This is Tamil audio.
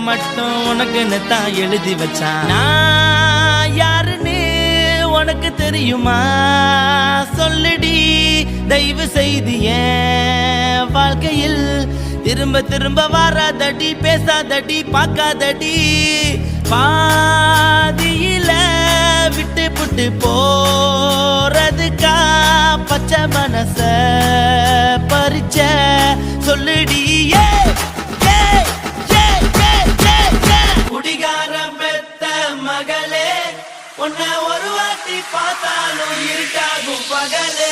மட்டும் உனக்குன்னு தான் எழுதி வச்சான். நான் யாருன்னு உனக்கு தெரியுமா? சொல்லுடி தயவு செய்து என் வாழ்க்கையில் திரும்ப திரும்ப வராதடி, பேசாதடி, பார்க்காதடி. பாதியில விட்டு புட்டு போறதுக்கா பச்சை மனச பறிச்ச சொல்லுடி. குடிகாரம் பெத்த மகளே, உன்னை ஒரு வாட்டி பார்த்தாலும் இருட்டாகும் பகலே.